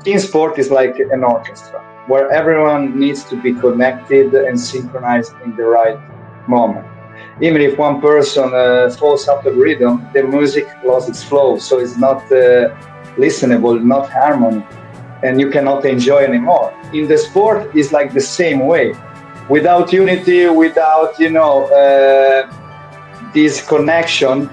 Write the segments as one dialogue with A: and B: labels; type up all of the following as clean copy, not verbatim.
A: Team sport is like an orchestra where everyone needs to be connected and synchronized in the right moment. Even if one person falls out of rhythm, the music lost its flow, so it's not listenable, not harmony, and you cannot enjoy anymore. In the sport, it's like the same way. Without unity, without this connection,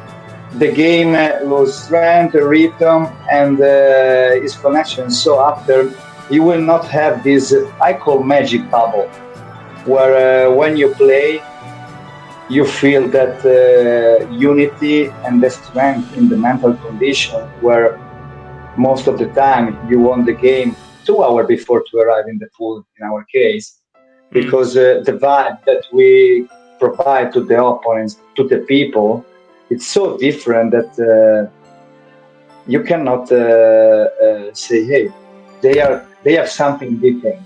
A: the game loses strength, rhythm, and its connection. So after, you will not have this I call magic bubble, where when you play, you feel that unity and the strength in the mental condition, where most of the time you won the game 2 hours before to arrive in the pool, in our case, because the vibe that we provide to the opponents, to the people, it's so different that you cannot say, hey, they have something different.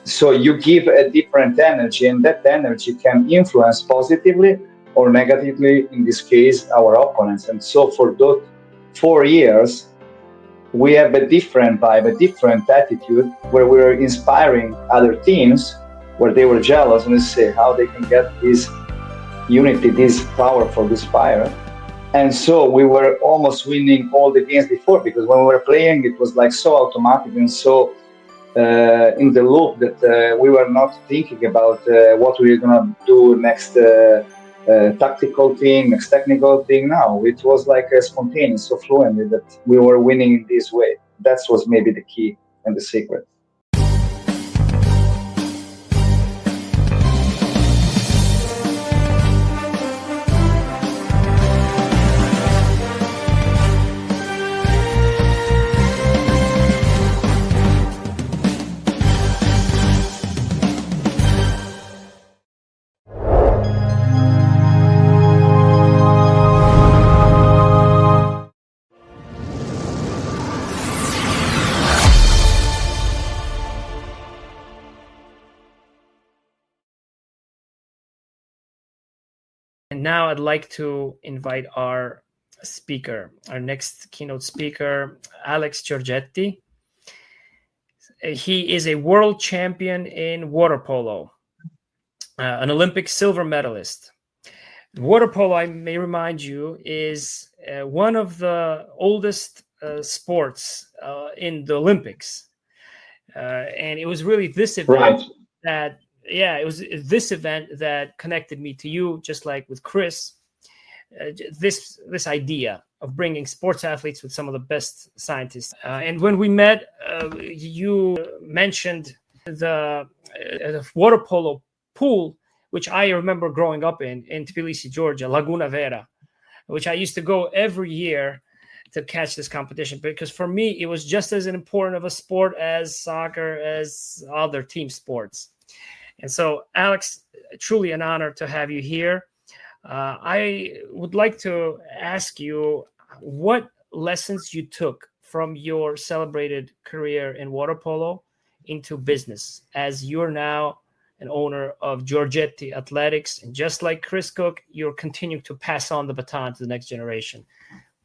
A: So you give a different energy, and that energy can influence positively or negatively, in this case, our opponents. And so for those 4 years, we have a different vibe, a different attitude, where we're inspiring other teams, where they were jealous and they say how they can get this unity, this powerful, this fire. And so we were almost winning all the games before, because when we were playing, it was like so automatic and so in the loop that we were not thinking about what we were going to do next tactical thing, next technical thing. Now it was like a spontaneous, so fluently that we were winning in this way. That was maybe the key and the secret.
B: And now I'd like to invite our speaker, our next keynote speaker, Alex Giorgetti. He is a world champion in water polo, an Olympic silver medalist. Water polo, I may remind you, is one of the oldest sports in the Olympics. And it was really this event that it was this event that connected me to you, just like with Chris. This idea of bringing sports athletes with some of the best scientists. And when we met, you mentioned the water polo pool, which I remember growing up in Tbilisi, Georgia, Laguna Vera, which I used to go every year to catch this competition, because for me, it was just as important of a sport as soccer, as other team sports. And so, Alex, truly an honor to have you here. I would like to ask you what lessons you took from your celebrated career in water polo into business, as you're now an owner of Giorgetti Athletics. And just like Chris Cook, you're continuing to pass on the baton to the next generation.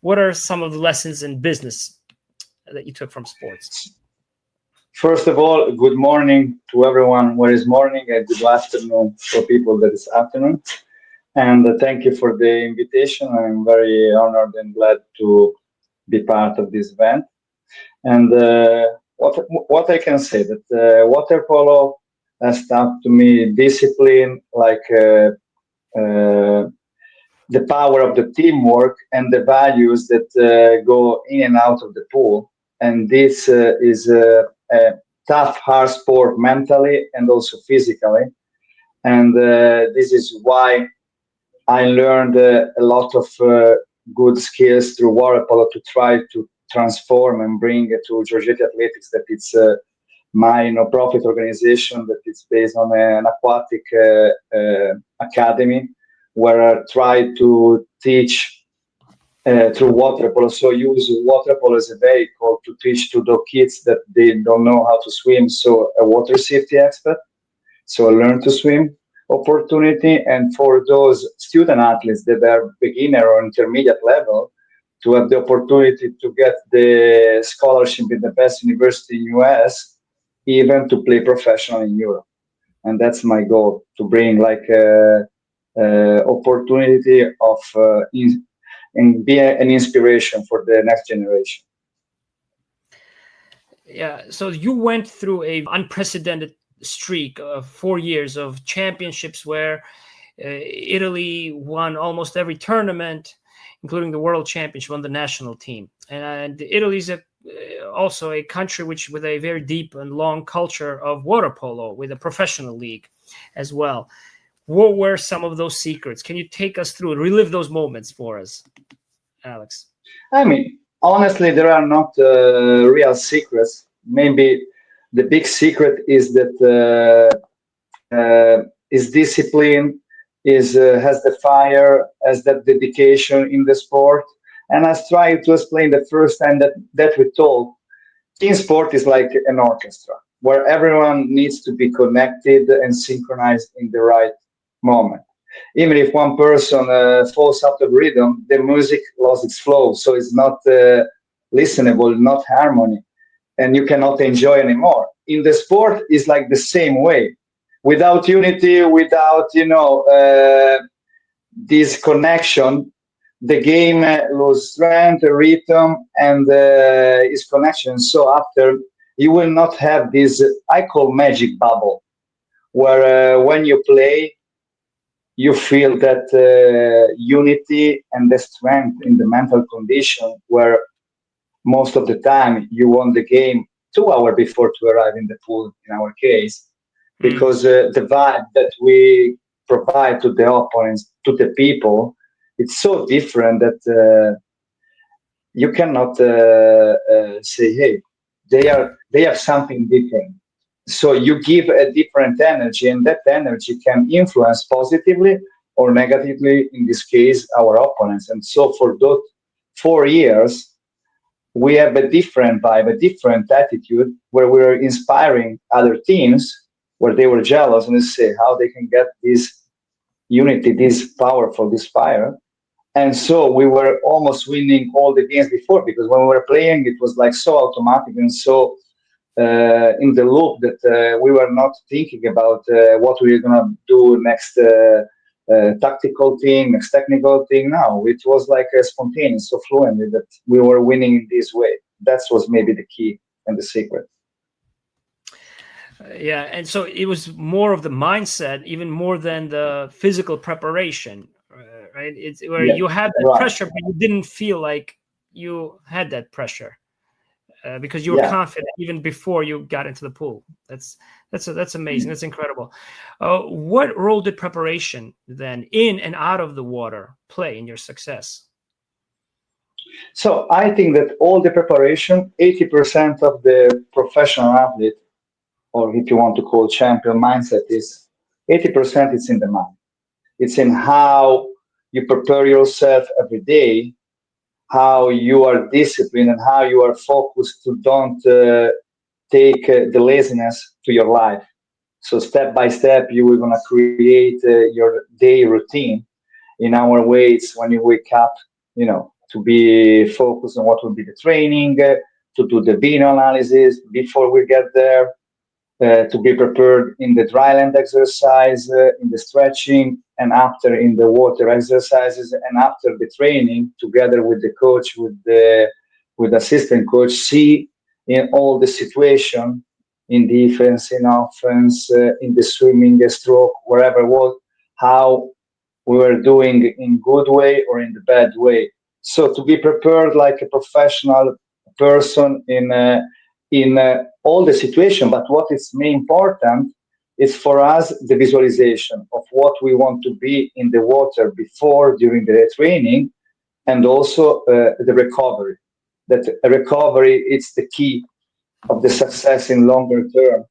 B: What are some of the lessons in business that you took from sports?
A: First of all, good morning to everyone where is morning, and good afternoon for people that is afternoon. And thank you for the invitation. I'm very honored and glad to be part of this event. And what I can say, that water polo has taught to me discipline, like the power of the teamwork and the values that go in and out of the pool. And this is a tough, hard sport mentally and also physically. And this is why I learned a lot of good skills through water polo to try to transform and bring it to Giorgetti Athletics, that it's my non-profit organization that is based on an aquatic academy, where I try to teach through water polo. So use water polo as a vehicle to teach to the kids that they don't know how to swim. So a water safety expert. So learn to swim opportunity. And for those student athletes that are beginner or intermediate level, to have the opportunity to get the scholarship in the best university in US, even to play professional in Europe. And that's my goal, to bring like a opportunity of and be an inspiration for the next generation.
B: Yeah, so you went through a unprecedented streak of 4 years of championships where Italy won almost every tournament, including the World Championship on the national team. And Italy is also a country with a very deep and long culture of water polo, with a professional league as well. What were some of those secrets? Can you take us through and relive those moments for us, Alex?
A: I mean, honestly, there are not real secrets. Maybe the big secret is that is discipline, is has the fire, has that dedication in the sport. And I tried to explain the first time that we told, team sport is like an orchestra where everyone needs to be connected and synchronized in the right moment. Even if one person falls out of rhythm, the music lost its flow, so it's not listenable, not harmony, and you cannot enjoy anymore. In the sport, it's like the same way. Without unity, without this connection, the game loses strength, rhythm, and its connection. So after, you will not have this I call magic bubble, where when you play, you feel that unity and the strength in the mental condition, where most of the time you won the game 2 hours before to arrive in the pool, in our case, because the vibe that we provide to the opponents, to the people, it's so different that you cannot say, hey, they have something different. So you give a different energy, and that energy can influence positively or negatively, in this case, our opponents. And so for those 4 years, we have a different vibe, a different attitude, where we're inspiring other teams, where they were jealous and they say how they can get this unity, this powerful, this fire. And so we were almost winning all the games before, because when we were playing, it was like so automatic and so in the loop that we were not thinking about what we were going to do next tactical thing, next technical thing. No, it was like a spontaneous, so fluently that we were winning in this way. That was maybe the key and the secret.
B: Yeah, and so it was more of the mindset, even more than the physical preparation, right? It's where you had that pressure, but you didn't feel like you had that pressure because you were confident even before you got into the pool. That's amazing. That's incredible. What role did preparation then, in and out of the water, play in your success?
A: So I think that all the preparation, 80% of the professional athlete, or if you want to call champion mindset, is 80% is in the mind. It's in how you prepare yourself every day, how you are disciplined, and how you are focused to don't take the laziness to your life. So step by step, you are going to create your day routine. In our ways, when you wake up, to be focused on what will be the training, to do the video analysis before we get there, to be prepared in the dry land exercise, in the stretching, and after in the water exercises, and after the training, together with the coach, with assistant coach, see in all the situation, in defense, in offense, in the swimming, the stroke, wherever it was, how we were doing in good way or in the bad way. So to be prepared like a professional person in all the situation. But what is main important is for us the visualization of what we want to be in the water before, during the training, and also the recovery. That recovery is the key of the success in longer term,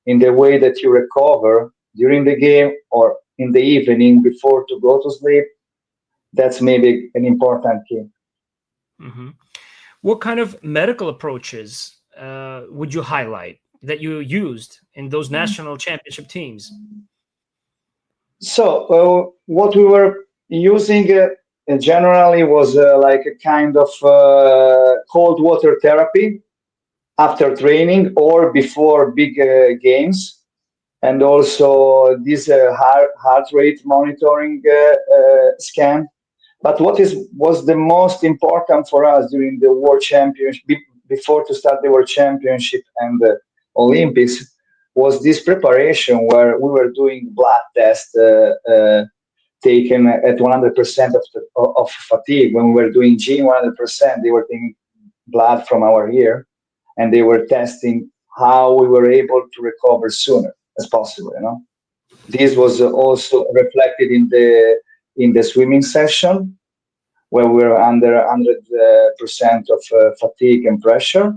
A: in the way that you recover during the game or in the evening before to go to sleep. That's maybe an important key.
B: Mm-hmm. What kind of medical approaches would you highlight that you used in those national championship teams?
A: So what we were using in general, it was like a kind of cold water therapy after training or before big games, and also this heart rate monitoring scan. But what is was the most important for us during the World Championship, before to start the World Championship and the Olympics, was this preparation where we were doing blood tests taken at 100% of fatigue. When we were doing gym 100%, they were taking blood from our ear, and they were testing how we were able to recover sooner as possible. This was also reflected in the swimming session, where we were under 100% of fatigue and pressure.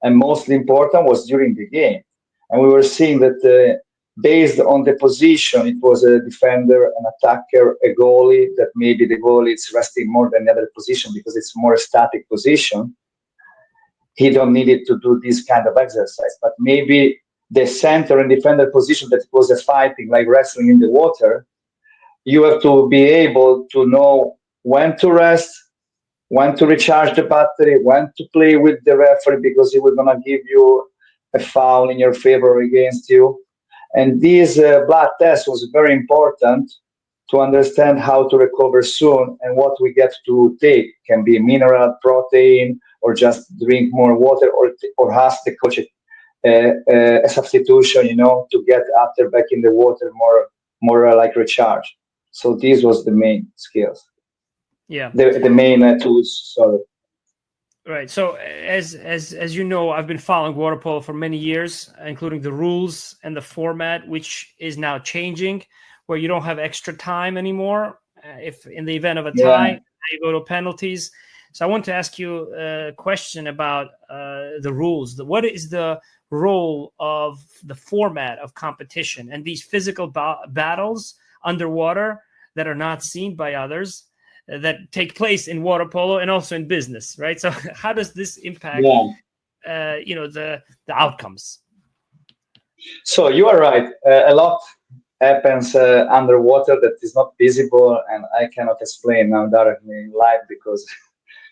A: And mostly important was during the game. And we were seeing that based on the position, it was a defender, an attacker, a goalie, that maybe the goalie is resting more than the other position because it's more static position. He don't need it to do this kind of exercise. But maybe the center and defender position that was a fighting, like wrestling in the water, you have to be able to know when to rest, when to recharge the battery, when to play with the referee because he was going to give you a foul in your favor or against you. And this blood test was very important to understand how to recover soon and what we get to take. Can be mineral, protein, or just drink more water, or ask the coach a substitution, to get after back in the water more like recharge. So this was the main skills.
B: Yeah.
A: The main tools. Sorry.
B: Right. So as you know, I've been following water polo for many years, including the rules and the format, which is now changing, where you don't have extra time anymore. If in the event of a tie, you go to penalties. So I want to ask you a question about the rules. What is the role of the format of competition and these physical battles underwater that are not seen by others, that take place in water polo and also in business, right? So how does this impact, the outcomes?
A: So you are right. A lot happens underwater that is not visible, and I cannot explain now directly in live because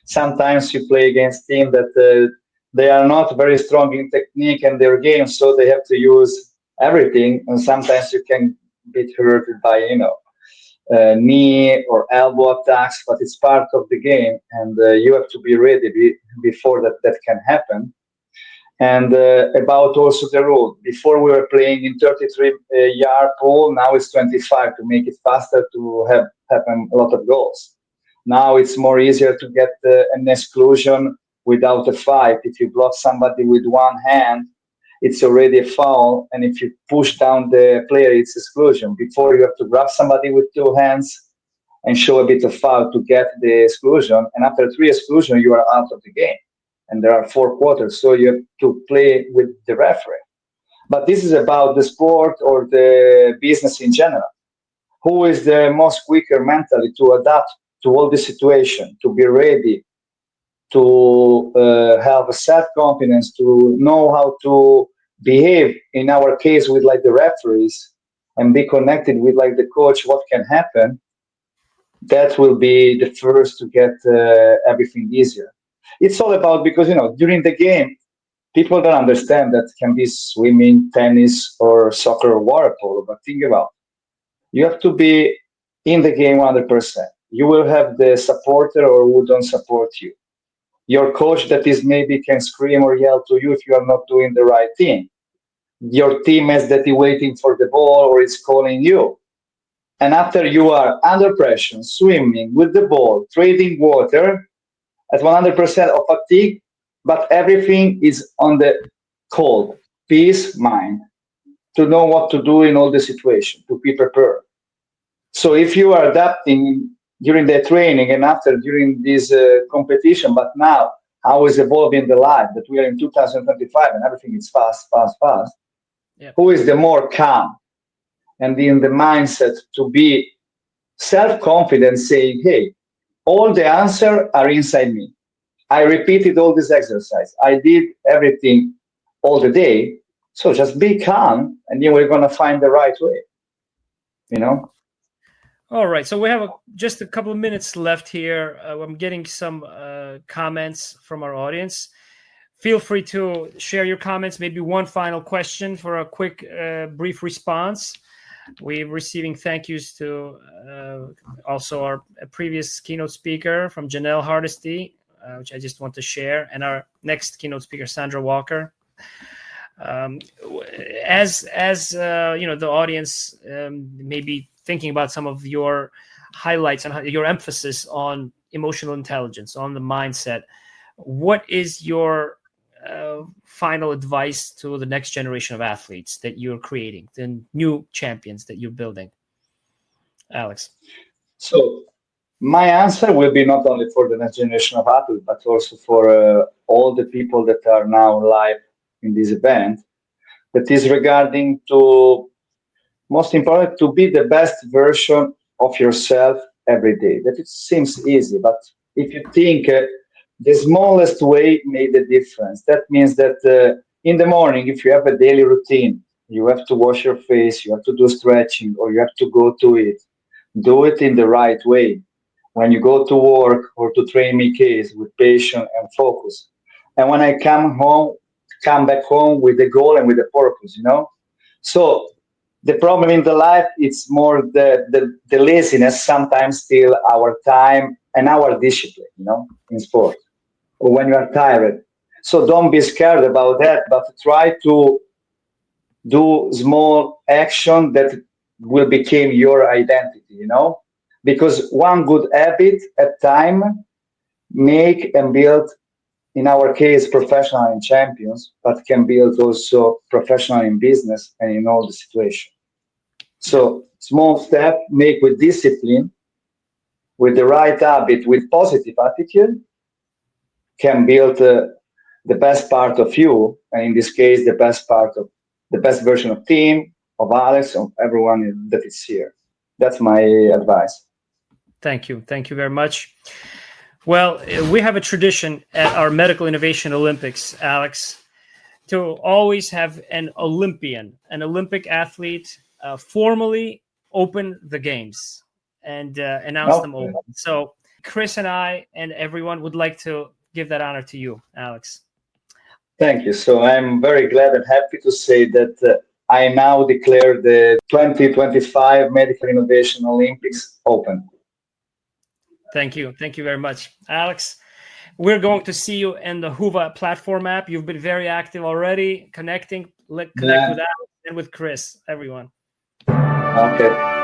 A: sometimes you play against teams that they are not very strong in technique and their game, so they have to use everything, and sometimes you can be hurt by knee or elbow attacks, but it's part of the game, and you have to be ready before that can happen. And about also the rule. Before we were playing in 33-yard pool, now it's 25 to make it faster to happen a lot of goals. Now it's more easier to get an exclusion without a fight. If you block somebody with one hand, it's already a foul, and if you push down the player, it's exclusion. Before, you have to grab somebody with two hands and show a bit of foul to get the exclusion, and after 3 exclusions, you are out of the game. And there are 4 quarters, so you have to play with the referee. But this is about the sport or the business in general. Who is the most quicker mentally to adapt to all the situation, to be ready, to have a self-confidence, to know how to behave, in our case with like the referees, and be connected with like the coach, what can happen, that will be the first to get everything easier. It's all about, because during the game people don't understand that can be swimming, tennis, or soccer or water polo, but think about it. You have to be in the game 100%. You will have the supporter or who don't support you, your coach that is maybe can scream or yell to you if you are not doing the right thing, your teammates that is waiting for the ball or is calling you. And after you are under pressure, swimming with the ball, trading water at 100% of fatigue, but everything is on the cold, peace mind, to know what to do in all the situation, to be prepared. So if you are adapting during the training and after during this competition, but now how is evolving the life that we are in 2025 and everything is fast. Yep. Who is the more calm and in the mindset to be self-confident, saying, hey, all the answers are inside me. I repeated all this exercise. I did everything all the day. So just be calm and you are going to find the right way,
B: All right, so we have just a couple of minutes left here. I'm getting some comments from our audience. Feel free to share your comments. Maybe one final question for a quick, brief response. We're receiving thank yous to also our previous keynote speaker from Janelle Hardesty, which I just want to share, and our next keynote speaker, Sandra Walker. As the audience may be thinking about some of your highlights and your emphasis on emotional intelligence, on the mindset, what is your final advice to the next generation of athletes that you're creating, the new champions that you're building? Alex.
A: So my answer will be not only for the next generation of athletes, but also for all the people that are now live in this event. That is regarding to, most important, to be the best version of yourself every day. That it seems easy, but if you think the smallest way made a difference. That means that in the morning, if you have a daily routine, you have to wash your face, you have to do stretching, or you have to go to it. Do it in the right way. When you go to work or to train me case with patience and focus. And when I come back home with a goal and with a purpose, So the problem in the life, it's more the laziness sometimes steal our time and our discipline, in sport, or when you are tired. So don't be scared about that, but try to do small action that will become your identity, because one good habit at time make and build, in our case, professional and champions, but can build also professional in business and in all the situation. So small step, make with discipline, with the right habit, with positive attitude, can build the best part of you, and in this case, the best version of team, of Alex, of everyone that is here. That's my advice.
B: Thank you very much. Well, we have a tradition at our Medical Innovation Olympics, Alex, to always have an Olympian, an Olympic athlete, formally open the games and announce them open. So Chris and I and everyone would like to give that honor to you, Alex.
A: Thank you. So I'm very glad and happy to say that I now declare the 2025 Medical Innovation Olympics open.
B: Thank you very much, Alex. We're going to see you in the Whova platform app. You've been very active already, connect with Alex and with Chris, everyone.
A: Okay.